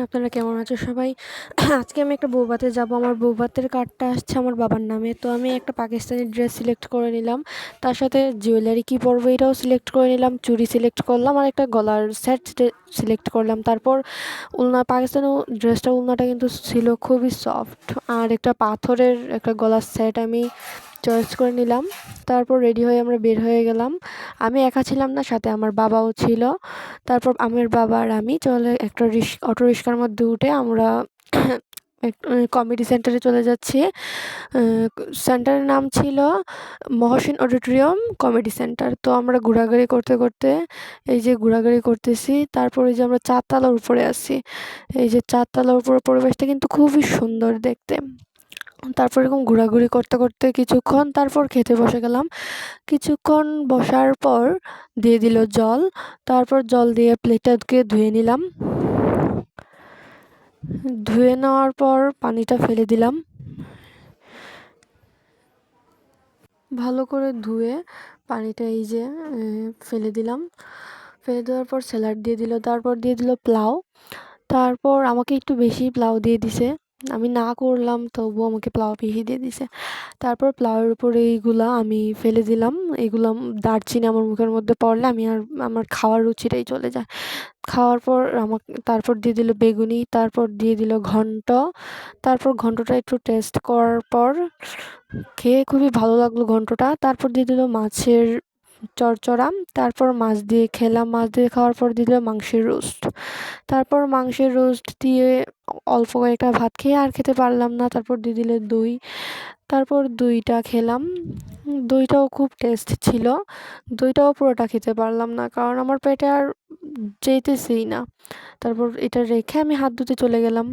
আপনারা কেমন আছো সবাই? আজকে আমি একটা বউভাতে যাবো। আমার বউভাতের কার্ডটা আসছে আমার বাবার নামে। তো আমি একটা পাকিস্তানি ড্রেস সিলেক্ট করে নিলাম। তার সাথে জুয়েলারি কী পরবো এটাও সিলেক্ট করে নিলাম। চুড়ি সিলেক্ট করলাম আর একটা গলার সেট সিলেক্ট করলাম। তারপর পাকিস্তানি ড্রেসটা উলনাটা কিন্তু ছিল খুবই সফট। আর একটা পাথরের একটা গলার সেট আমি চয়েস করে নিলাম। তারপর রেডি হয়ে আমরা বের হয়ে গেলাম। আমি একা ছিলাম না, সাথে আমার বাবাও ছিল। তারপর আমার বাবা আর আমি চলে একটা অটো রিক্সার মধ্যে উঠে আমরা কমিটি সেন্টারে চলে যাচ্ছি। সেন্টারের নাম ছিল মহসিন অডিটোরিয়াম কমেডি সেন্টার। তো আমরা ঘোরাঘুরি করতে করতে এই যে ঘোরাঘুরি করতেছি। তারপর এই যে আমরা 4 তলার উপরে আছি। এই যে 4 তলার উপরে পরিবেশটা কিন্তু খুবই সুন্দর দেখতে। তারপর এরকম ঘোরাঘুরি করতে করতে কিছুক্ষণ তারপর খেতে বসে গেলাম। কিছুক্ষণ বসার পর দিয়ে দিল জল। তারপর জল দিয়ে প্লেটটাকে ধুয়ে নিলাম। ধুয়ে নেওয়ার পর পানিটা ফেলে দিলাম। ভালো করে ধুয়ে পানিটা এই যে ফেলে দিলাম। ফেলে দেওয়ার পর স্যালাড দিয়ে দিল। তারপর দিয়ে দিল পোলাও। তারপর আমাকে একটু বেশি পোলাও দিয়ে দিছে। আমি না করলাম তবুও আমাকে পোলাও বেশি দিয়ে দিছে। তারপর পোলাওয়ের উপরে এইগুলা আমি ফেলে দিলাম। এগুলো দারচিনি আমার মুখের মধ্যে পড়লে আমার খাওয়ার রুচিটাই চলে যায়। খাওয়ার পর তারপর দিয়ে দিল বেগুনি। তারপর দিয়ে দিল ঘন্ট। তারপর ঘন্টটা একটু টেস্ট করার পর খেয়ে খুবই ভালো লাগলো ঘন্টটা। তারপর দিয়ে দিল মাছের চড়চড়া। তারপর মাছ দিয়ে খেলাম। মাছ দিয়ে খাওয়ার পর দিয়ে দিল মাংসের রোস্ট। তারপর মাংসের রোস্ট দিয়ে অল্প কয়েকটা ভাত খেয়ে আর খেতে পারলাম না। তারপর দিয়ে দিল দই। তারপর দইটা খেলাম। দইটাও খুব টেস্ট ছিল। দইটাও পুরোটা খেতে পারলাম না, কারণ আমার পেটে আর যেতেছেই না। তারপর এটা রেখে আমি হাত ধুতে চলে গেলাম।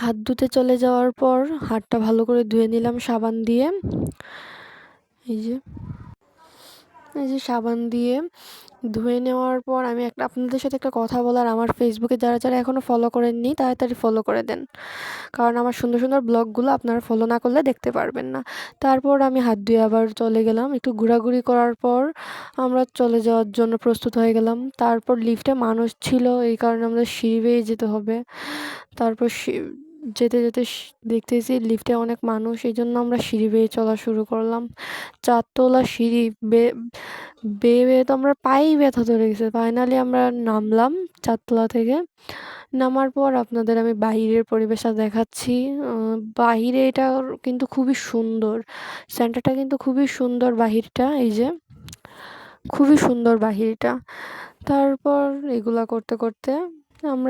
হাত ধুতে চলে যাওয়ার পর হাতটা ভালো করে ধুয়ে নিলাম সাবান দিয়ে। এই যে সাবান দিয়ে ধুয়ে নেওয়ার পর আমি আপনাদের সাথে একটা কথা বলার, আমার ফেসবুকে যারা যারা এখনও ফলো করেননি তাড়াতাড়ি ফলো করে দেন, কারণ আমার সুন্দর সুন্দর ব্লগগুলো আপনারা ফলো না করলে দেখতে পারবেন না। তারপর আমি হাত ধুয়ে আবার চলে গেলাম। একটু ঘোরাঘুরি করার পর আমরা চলে যাওয়ার জন্য প্রস্তুত হয়ে গেলাম। তারপর লিফটে মানুষ ছিল, এই কারণে আমাদের সিঁড়ি বেয়ে যেতে হবে। তারপর যেতে যেতে দেখতেছি লিফটে অনেক মানুষ, এই জন্য আমরা সিঁড়ি বেয়ে চলা শুরু করলাম। 4 তলা সিঁড়ি বেয়ে বেয়ে তো আমরা পায়েই ব্যথা ধরে গেছে। ফাইনালি আমরা নামলাম 4 তলা থেকে। নামার পর আপনাদের আমি বাহিরের পরিবেশটা দেখাচ্ছি। বাহিরে এটা কিন্তু খুবই সুন্দর। সেন্টারটা কিন্তু খুবই সুন্দর বাহিরটা। এই যে খুবই সুন্দর বাহিরটা। তারপর এগুলা করতে করতে আমরা